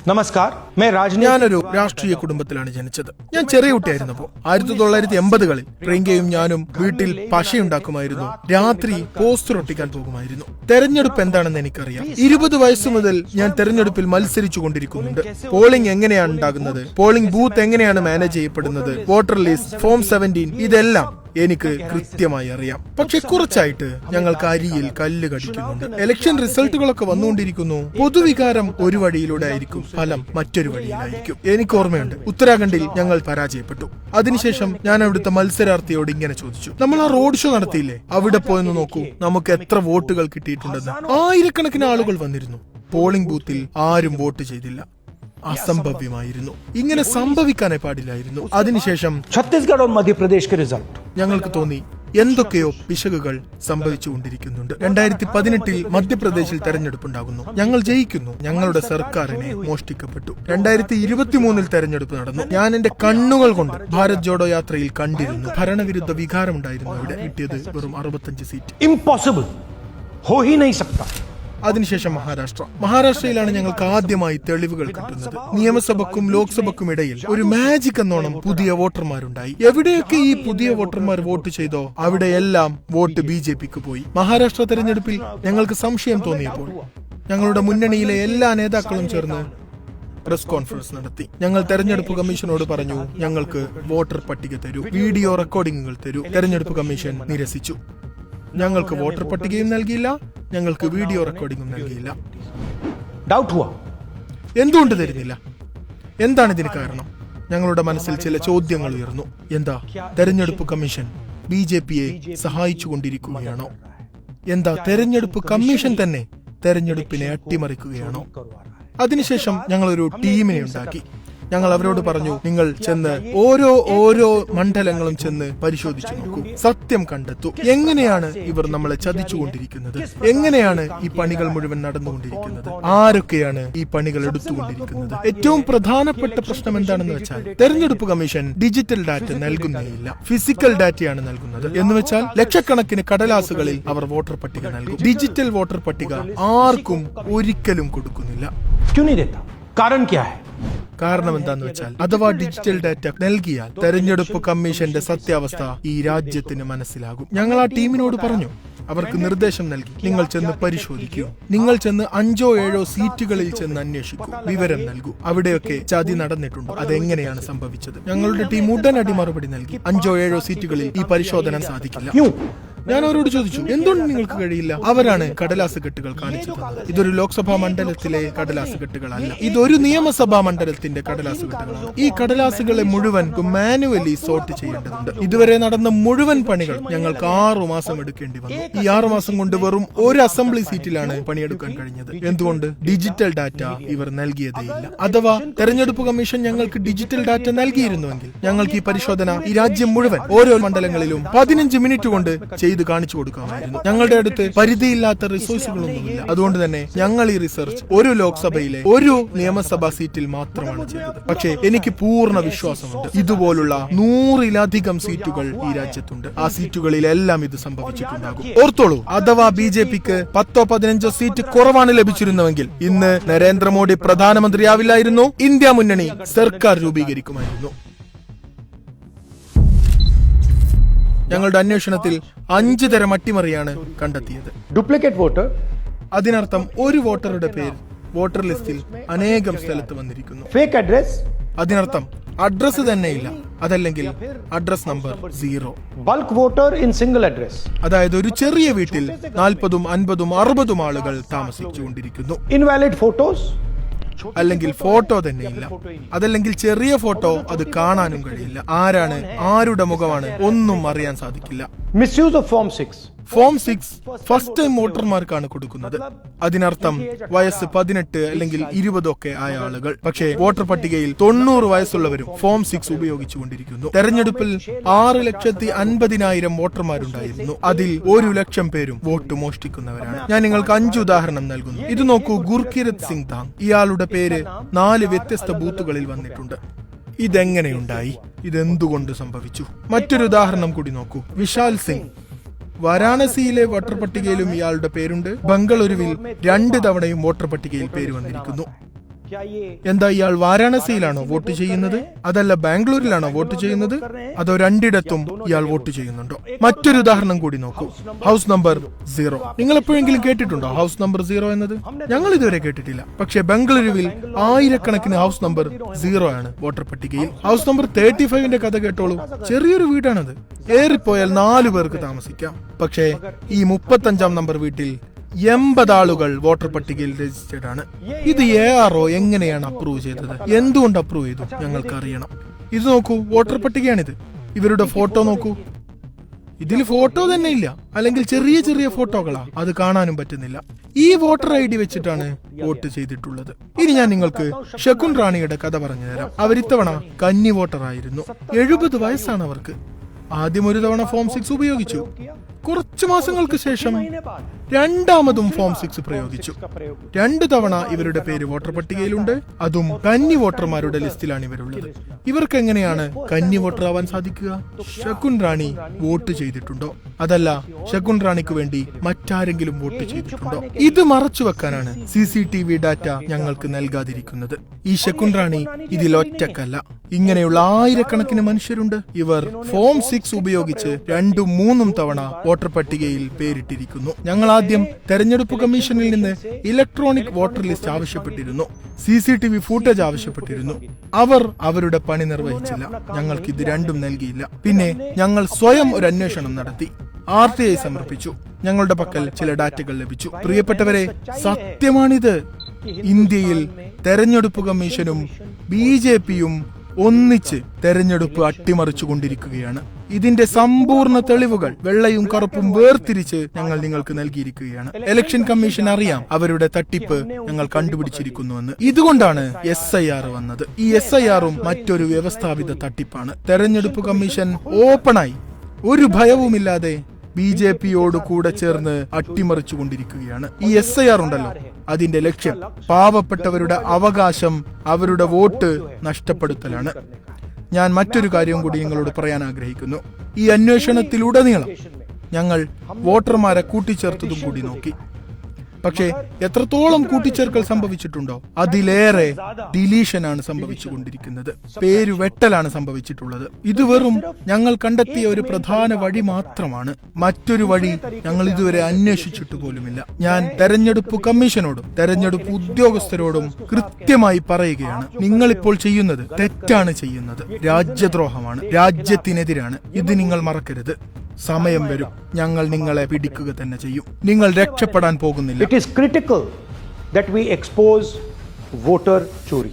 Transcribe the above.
നമസ്കാർ, ഞാനൊരു രാഷ്ട്രീയ കുടുംബത്തിലാണ് ജനിച്ചത്. ഞാൻ ചെറിയ കുട്ടിയായിരുന്നപ്പോൾ 1980-കളിൽ പ്രിയങ്കയും ഞാനും വീട്ടിൽ പശയുണ്ടാക്കുമായിരുന്നു. രാത്രി പോസ്റ്റർ ഒട്ടിക്കാൻ പോകുമായിരുന്നു. തെരഞ്ഞെടുപ്പ് എന്താണെന്ന് എനിക്കറിയാം. 20 വയസ്സ് മുതൽ ഞാൻ തെരഞ്ഞെടുപ്പിൽ മത്സരിച്ചു കൊണ്ടിരിക്കുന്നുണ്ട്. പോളിംഗ് എങ്ങനെയാണ് ഉണ്ടാകുന്നത്, പോളിംഗ് ബൂത്ത് എങ്ങനെയാണ് മാനേജ് ചെയ്യപ്പെടുന്നത്, വോട്ടർ ലിസ്റ്റ്, ഫോം 17, ഇതെല്ലാം എനിക്ക് കൃത്യമായി അറിയാം. പക്ഷെ കുറച്ചായിട്ട് ഞങ്ങൾക്ക് അരിയിൽ കല്ല് കടിക്കുന്നുണ്ട്. ഇലക്ഷൻ റിസൾട്ടുകളൊക്കെ വന്നുകൊണ്ടിരിക്കുന്നു. പൊതുവികാരം ഒരു വഴിയിലൂടെ ആയിരിക്കും, ഫലം മറ്റൊരു വഴിയിലായിരിക്കും. എനിക്ക് ഓർമ്മയുണ്ട്, ഉത്തരാഖണ്ഡിൽ ഞങ്ങൾ പരാജയപ്പെട്ടു. അതിനുശേഷം ഞാൻ അവിടുത്തെ മത്സരാർത്ഥിയോട് ഇങ്ങനെ ചോദിച്ചു, നമ്മൾ ആ റോഡ് ഷോ നടത്തിയില്ലേ, അവിടെ പോയെന്ന് നോക്കൂ, നമുക്ക് എത്ര വോട്ടുകൾ കിട്ടിയിട്ടുണ്ടെന്ന്. ആയിരക്കണക്കിന് ആളുകൾ വന്നിരുന്നു. പോളിംഗ് ബൂത്തിൽ ആരും വോട്ട് ചെയ്തില്ല. അസംഭവ്യമായിരുന്നു. ഇങ്ങനെ സംഭവിക്കാനേ പാടില്ലായിരുന്നു. അതിനുശേഷം ഛത്തീസ്ഗഡ് മധ്യപ്രദേശ് റിസൾട്ട് ഞങ്ങൾക്ക് തോന്നി എന്തൊക്കെയോ പിശകുകൾ സംഭവിച്ചുകൊണ്ടിരിക്കുന്നുണ്ട്. 2018-ൽ മധ്യപ്രദേശിൽ തെരഞ്ഞെടുപ്പുണ്ടാകുന്നു. ഞങ്ങൾ ജയിക്കുന്നു. ഞങ്ങളുടെ സർക്കാരിനെ മോഷ്ടിക്കപ്പെട്ടു. 2023-ൽ തെരഞ്ഞെടുപ്പ് നടന്നു. ഞാൻ എന്റെ കണ്ണുകൾ കൊണ്ട് ഭാരത് ജോഡോ യാത്രയിൽ കണ്ടിരുന്നു. ഭരണവിരുദ്ധ വികാരമുണ്ടായിരുന്നു. അവിടെ കിട്ടിയത് വെറും 65 സീറ്റ്. ഇംപോസിബിൾ, ഹോ ഹി നഹീ സക്താ. അതിനുശേഷം മഹാരാഷ്ട്രയിലാണ് ഞങ്ങൾക്ക് ആദ്യമായി തെളിവുകൾ കിട്ടുന്നത്. നിയമസഭക്കും ലോക്സഭക്കും ഇടയിൽ ഒരു മാജിക് എന്നോണം പുതിയ വോട്ടർമാരുണ്ടായി. എവിടെയൊക്കെ ഈ പുതിയ വോട്ടർമാർ വോട്ട് ചെയ്തോ അവിടെയെല്ലാം വോട്ട് BJPക്ക് പോയി. മഹാരാഷ്ട്ര തെരഞ്ഞെടുപ്പിൽ ഞങ്ങൾക്ക് സംശയം തോന്നിയപ്പോൾ ഞങ്ങളുടെ മുന്നണിയിലെ എല്ലാ നേതാക്കളും ചേർന്ന് പ്രസ് കോൺഫറൻസ് നടത്തി. ഞങ്ങൾ തെരഞ്ഞെടുപ്പ് കമ്മീഷനോട് പറഞ്ഞു, ഞങ്ങൾക്ക് വോട്ടർ പട്ടിക തരൂ, വീഡിയോ റെക്കോർഡിംഗുകൾ തരൂ. തെരഞ്ഞെടുപ്പ് കമ്മീഷൻ നിരസിച്ചു. ഞങ്ങൾക്ക് വോട്ടർ പട്ടികയും നൽകിയില്ല, ഞങ്ങൾക്ക് വീഡിയോ റെക്കോർഡിംഗും നൽകിയില്ല. എന്തുകൊണ്ട് തരുന്നില്ല? എന്താണ് ഇതിന് കാരണം? ഞങ്ങളുടെ മനസ്സിൽ ചില ചോദ്യങ്ങൾ ഉയർന്നു. എന്താ തെരഞ്ഞെടുപ്പ് കമ്മീഷൻ BJPയെ സഹായിച്ചുകൊണ്ടിരിക്കുകയാണോ? എന്താ തെരഞ്ഞെടുപ്പ് കമ്മീഷൻ തന്നെ തെരഞ്ഞെടുപ്പിനെ അട്ടിമറിക്കുകയാണോ? അതിനുശേഷം ഞങ്ങളൊരു ടീമിനെ ഉണ്ടാക്കി. ഞങ്ങൾ അവരോട് പറഞ്ഞു, നിങ്ങൾ ചെന്ന് ഓരോ മണ്ഡലങ്ങളും ചെന്ന് പരിശോധിച്ചു നോക്കൂ, സത്യം കണ്ടെത്തൂ. എങ്ങനെയാണ് ഇവർ നമ്മളെ ചതിച്ചുകൊണ്ടിരിക്കുന്നത്? എങ്ങനെയാണ് ഈ പണികൾ മുഴുവൻ നടന്നുകൊണ്ടിരിക്കുന്നത്? ആരൊക്കെയാണ് ഈ പണികൾ എടുത്തുകൊണ്ടിരിക്കുന്നത്? ഏറ്റവും പ്രധാനപ്പെട്ട പ്രശ്നം എന്താണെന്ന് വെച്ചാൽ, തെരഞ്ഞെടുപ്പ് കമ്മീഷൻ ഡിജിറ്റൽ ഡാറ്റ നൽകുന്നേയില്ല, ഫിസിക്കൽ ഡാറ്റയാണ് നൽകുന്നത്. എന്ന് വെച്ചാൽ ലക്ഷക്കണക്കിന് കടലാസുകളിൽ അവർ വോട്ടർ പട്ടിക നൽകും. ഡിജിറ്റൽ വോട്ടർ പട്ടിക ആർക്കും ഒരിക്കലും കൊടുക്കുന്നില്ല. കാരണം എന്താന്ന് വെച്ചാൽ, അഥവാ ഡിജിറ്റൽ ഡാറ്റ നൽകിയാൽ തെരഞ്ഞെടുപ്പ് കമ്മീഷന്റെ സത്യാവസ്ഥ ഈ രാജ്യത്തിന് മനസ്സിലാകും. ഞങ്ങൾ ആ ടീമിനോട് പറഞ്ഞു, അവർക്ക് നിർദ്ദേശം നൽകി, നിങ്ങൾ ചെന്ന് പരിശോധിക്കൂ, നിങ്ങൾ ചെന്ന് 5-7 സീറ്റുകളിൽ ചെന്ന് അന്വേഷിക്കൂ, വിവരം നൽകൂ, അവിടെയൊക്കെ ചതി നടന്നിട്ടുണ്ടോ, അതെങ്ങനെയാണ് സംഭവിച്ചത്. ഞങ്ങളുടെ ടീം ഉടനടി മറുപടി നൽകി, 5-7 സീറ്റുകളിൽ ഈ പരിശോധന സാധിക്കില്ല. ഞാൻ അവരോട് ചോദിച്ചു, എന്തുകൊണ്ട് നിങ്ങൾക്ക് കഴിയില്ല? അവരാണ് കടലാസ് കെട്ടുകൾ കാണിച്ചു തന്നത്. ഇതൊരു ലോക്സഭാ മണ്ഡലത്തിലെ കടലാസ് കെട്ടുകളല്ല, ഇതൊരു നിയമസഭാ മണ്ഡലത്തിന്റെ കടലാസ് കെട്ടുകളാണ്. ഈ കടലാസുകളെ മുഴുവൻ മാനുവലി സോർട്ട് ചെയ്യേണ്ടതുണ്ട്. ഇതുവരെ നടന്ന മുഴുവൻ പണികൾ ഞങ്ങൾക്ക് 6 മാസം എടുക്കേണ്ടി വന്നു. ഈ 6 മാസം കൊണ്ട് വെറും ഒരു അസംബ്ലി സീറ്റിലാണ് പണിയെടുക്കാൻ കഴിഞ്ഞത്. എന്തുകൊണ്ട്? ഡിജിറ്റൽ ഡാറ്റ ഇവർ നൽകിയതേയില്ല. അഥവാ തെരഞ്ഞെടുപ്പ് കമ്മീഷൻ ഞങ്ങൾക്ക് ഡിജിറ്റൽ ഡാറ്റ നൽകിയിരുന്നുവെങ്കിൽ ഞങ്ങൾക്ക് ഈ പരിശോധന ഈ രാജ്യം മുഴുവൻ ഓരോ മണ്ഡലങ്ങളിലും 15 മിനിറ്റ് കൊണ്ട് ചെയ്ത് കാണിച്ചു കൊടുക്കാമായിരുന്നു. ഞങ്ങളുടെ അടുത്ത് പരിധിയില്ലാത്ത റിസോഴ്സുകളൊന്നുമില്ല. അതുകൊണ്ട് തന്നെ ഞങ്ങൾ ഈ റിസർച്ച് ഒരു ലോക്സഭയിലെ ഒരു നിയമസഭാ സീറ്റിൽ മാത്രമാണ് ചെയ്തത്. പക്ഷേ എനിക്ക് പൂർണ്ണ വിശ്വാസമുണ്ട്, ഇതുപോലുള്ള 100-ലധികം സീറ്റുകൾ ഈ രാജ്യത്തുണ്ട്. ആ സീറ്റുകളിലെല്ലാം ഇത് സംഭവിച്ചിട്ടുണ്ടാകും. ഓർത്തോളൂ, അഥവാ BJPക്ക് 10-15 സീറ്റ് കുറവാണ് ലഭിച്ചിരുന്നുവെങ്കിൽ ഇന്ന് നരേന്ദ്രമോദി പ്രധാനമന്ത്രിയാവില്ലായിരുന്നു, ഇന്ത്യ മുന്നണി സർക്കാർ രൂപീകരിക്കുമായിരുന്നു. ഞങ്ങളുടെ അന്വേഷണത്തിൽ 5 തരം അട്ടിമറിയാണ് കണ്ടെത്തിയത്. ഡ്യൂപ്ലിക്കേറ്റ് വോട്ടർ, അതിനർത്ഥം ഒരു വോട്ടറുടെ പേര് വോട്ടർ ലിസ്റ്റിൽ അനേകം സ്ഥലത്ത് വന്നിരിക്കുന്നു. ഫേക്ക് അഡ്രസ്, അതിനർത്ഥം അഡ്രസ് തന്നെയില്ല, അതല്ലെങ്കിൽ address number 0. Bulk voter in single address, അതായത് ഒരു ചെറിയ വീട്ടിൽ 40, 50, 60 ആളുകൾ താമസിച്ചുകൊണ്ടിരിക്കുന്നു. ഇൻവാലിഡ് ഫോട്ടോസ്, അല്ലെങ്കിൽ ഫോട്ടോ തന്നെയില്ല, അതല്ലെങ്കിൽ ചെറിയ ഫോട്ടോ, അത് കാണാനും കഴിയില്ല. ആരാണ്, ആരുടെ മുഖമാണ്, ഒന്നും അറിയാൻ സാധിക്കില്ല. Misuse of form 6. Form 6 first time വോട്ടർമാർക്കാണ് കൊടുക്കുന്നത്. അതിനർത്ഥം വയസ്സ് 18 അല്ലെങ്കിൽ 20 ഒക്കെ ആയ ആളുകൾ. പക്ഷേ വോട്ടർ പട്ടികയിൽ 90 വയസ്സുള്ളവരും ഫോം 6 ഉപയോഗിച്ചുകൊണ്ടിരിക്കുന്നു. തെരഞ്ഞെടുപ്പിൽ 6,50,000 വോട്ടർമാരുണ്ടായിരുന്നു. അതിൽ 1,00,000 പേരും വോട്ട് മോഷ്ടിക്കുന്നവരാണ്. ഞാൻ നിങ്ങൾക്ക് 5 ഉദാഹരണം നൽകുന്നു. ഇത് നോക്കൂ, ഗുർകിരത് സിംഗ് താങ്, ഇയാളുടെ പേര് 4 വ്യത്യസ്ത ബൂത്തുകളിൽ വന്നിട്ടുണ്ട്. ഇതെങ്ങനെയുണ്ടായി? ഇതെന്തുകൊണ്ട് സംഭവിച്ചു? മറ്റൊരു ഉദാഹരണം കൂടി നോക്കൂ. വിശാൽ സിംഗ്, വാരാണസിയിലെ വോട്ടർ പട്ടികയിലും ഇയാളുടെ പേരുണ്ട്. ബംഗളൂരുവിൽ 2 തവണയും വോട്ടർ പട്ടികയിൽ പേര് വന്നിരിക്കുന്നു. क्या ये എന്താ ഇയാൾ വാരാണസിയിലാണോ വോട്ട് ചെയ്യുന്നത്, അതല്ല ബാംഗ്ലൂരിലാണോ വോട്ട് ചെയ്യുന്നത്, അതോ രണ്ടിടത്തും ഇയാൾ വോട്ട് ചെയ്യുന്നുണ്ടോ? മറ്റൊരു ഉദാഹരണം കൂടി നോക്കൂ. House number 0. നിങ്ങൾ എപ്പോഴെങ്കിലും കേട്ടിട്ടുണ്ടോ ഹൗസ് നമ്പർ 0 എന്നത്? ഞങ്ങൾ ഇതുവരെ കേട്ടിട്ടില്ല. പക്ഷേ ബംഗളൂരുവിൽ ആയിരക്കണക്കിന് ഹൗസ് നമ്പർ 0 ആണ് വോട്ടർ പട്ടികയിൽ. ഹൗസ് നമ്പർ 35ന്റെ കഥ കേട്ടോളൂ. ചെറിയൊരു വീടാണത്. ഏറിപ്പോയാൽ 4 പേർക്ക് താമസിക്കാം. പക്ഷേ ഈ 35-ാം നമ്പർ വീട്ടിൽ 80 ആളുകൾ വോട്ടർ പട്ടികയിൽ രജിസ്റ്റേർഡ് ആണ്. ഇത് ARO എങ്ങനെയാണ് അപ്രൂവ് ചെയ്തത്? എന്തുകൊണ്ട് അപ്രൂവ് ചെയ്തു? ഞങ്ങൾക്ക് അറിയണം. ഇത് നോക്കൂ, വോട്ടർ പട്ടികയാണിത്. ഇവരുടെ ഫോട്ടോ നോക്കൂ. ഇതിൽ ഫോട്ടോ തന്നെ ഇല്ല, അല്ലെങ്കിൽ ചെറിയ ചെറിയ ഫോട്ടോകളാ, അത് കാണാനും പറ്റുന്നില്ല. ഈ വോട്ടർ ID വെച്ചിട്ടാണ് വോട്ട് ചെയ്തിട്ടുള്ളത്. ഇനി ഞാൻ നിങ്ങൾക്ക് ശകുൻ റാണിയുടെ കഥ പറഞ്ഞു തരാം. അവരിത്തവണ കന്നി വോട്ടർ ആയിരുന്നു. 70 വയസ്സാണ് അവർക്ക്. ആദ്യം ഒരു തവണ ഫോം 6 ഉപയോഗിച്ചു. കുറച്ചു മാസങ്ങൾക്ക് ശേഷം രണ്ടാമതും ഫോം 6 പ്രയോഗിച്ചു. 2 തവണ ഇവരുടെ പേര് വോട്ടർ പട്ടികയിലുണ്ട്. അതും കന്നി വോട്ടർമാരുടെ ലിസ്റ്റിലാണ് ഇവരുള്ളത്. ഇവർക്ക് എങ്ങനെയാണ് കന്നി വോട്ടർ ആവാൻ സാധിക്കുക? ശകുൻ റാണി വോട്ട് ചെയ്തിട്ടുണ്ടോ, അതല്ല ശകുൻ റാണിക്ക് വേണ്ടി മറ്റാരെങ്കിലും വോട്ട് ചെയ്തിട്ടുണ്ടോ? ഇത് മറച്ചു വെക്കാനാണ് CCTV ഡാറ്റ ഞങ്ങൾക്ക് നൽകാതിരിക്കുന്നത്. ഈ ശകുൻ റാണി ഇതിൽ ഒറ്റക്കല്ല. ഇങ്ങനെയുള്ള ആയിരക്കണക്കിന് മനുഷ്യരുണ്ട്. ഇവർ ഫോം 6 ഉപയോഗിച്ച് 2ഉം 3ഉം തവണ വോട്ടർ പട്ടികയിൽ പേരിട്ടിരിക്കുന്നു. ഞങ്ങൾ ആദ്യം തെരഞ്ഞെടുപ്പ് കമ്മീഷനിൽ നിന്ന് ഇലക്ട്രോണിക് വോട്ടർ ലിസ്റ്റ് ആവശ്യപ്പെട്ടിരുന്നു. CCTV ഫൂട്ടേജ് ആവശ്യപ്പെട്ടിരുന്നു. അവർ അവരുടെ പണി നിർവഹിച്ചില്ല. ഞങ്ങൾക്ക് ഇത് രണ്ടും നൽകിയില്ല. പിന്നെ ഞങ്ങൾ സ്വയം ഒരു അന്വേഷണം നടത്തി. RTI സമർപ്പിച്ചു. ഞങ്ങളുടെ പക്കൽ ചില ഡാറ്റകൾ ലഭിച്ചു. പ്രിയപ്പെട്ടവരെ, സത്യമാണിത്. ഇന്ത്യയിൽ തെരഞ്ഞെടുപ്പ് കമ്മീഷനും BJPയും ഒന്നിച്ച് തെരഞ്ഞെടുപ്പ് അട്ടിമറിച്ചു കൊണ്ടിരിക്കുകയാണ്. ഇതിന്റെ സമ്പൂർണ്ണ തെളിവുകൾ വെള്ളയും കറുപ്പും വേർതിരിച്ച് ഞങ്ങൾ നിങ്ങൾക്ക് നൽകിയിരിക്കുകയാണ്. ഇലക്ഷൻ കമ്മീഷൻ അറിയാം അവരുടെ തട്ടിപ്പ് ഞങ്ങൾ കണ്ടുപിടിച്ചിരിക്കുന്നുവെന്ന്. ഇതുകൊണ്ടാണ് SIR വന്നത്. ഈ SIRഉം മറ്റൊരു വ്യവസ്ഥാപിത തട്ടിപ്പാണ്. തെരഞ്ഞെടുപ്പ് കമ്മീഷൻ ഓപ്പണായി ഒരു ഭയവുമില്ലാതെ BJPയോട് കൂടെ ചേർന്ന് അട്ടിമറിച്ചു കൊണ്ടിരിക്കുകയാണ്. ഈ SIR ഉണ്ടല്ലോ, അതിന്റെ ലക്ഷ്യം പാവപ്പെട്ടവരുടെ അവകാശം, അവരുടെ വോട്ട് നഷ്ടപ്പെടുത്തലാണ്. ഞാൻ മറ്റൊരു കാര്യം കൂടി നിങ്ങളോട് പറയാൻ ആഗ്രഹിക്കുന്നു. ഈ അന്വേഷണത്തിലുടനീളം ഞങ്ങൾ വോട്ടർമാരെ കൂട്ടിച്ചേർത്തതും കൂടി നോക്കി. പക്ഷേ എത്രത്തോളം കൂട്ടിച്ചേർക്കൽ സംഭവിച്ചിട്ടുണ്ടോ അതിലേറെ ഡിലീഷനാണ് സംഭവിച്ചുകൊണ്ടിരിക്കുന്നത്. പേര് വെട്ടലാണ് സംഭവിച്ചിട്ടുള്ളത്. ഇത് വെറും ഞങ്ങൾ കണ്ടെത്തിയ ഒരു പ്രധാന വഴി മാത്രമാണ്. മറ്റൊരു വഴി ഞങ്ങൾ ഇതുവരെ അന്വേഷിച്ചിട്ട് പോലുമില്ല. ഞാൻ തെരഞ്ഞെടുപ്പ് കമ്മീഷനോടും തെരഞ്ഞെടുപ്പ് ഉദ്യോഗസ്ഥരോടും കൃത്യമായി പറയുകയാണ്, നിങ്ങളിപ്പോൾ ചെയ്യുന്നത് തെറ്റാണ് ചെയ്യുന്നത്. രാജ്യദ്രോഹമാണ്, രാജ്യത്തിനെതിരാണ്. ഇത് നിങ്ങൾ മറക്കരുത്. സമയം വരും, ഞങ്ങൾ നിങ്ങളെ പിടിക്കുക തന്നെ ചെയ്യും. നിങ്ങൾ രക്ഷപ്പെടാൻ പോകുന്നില്ല. It is critical that we expose voter chori.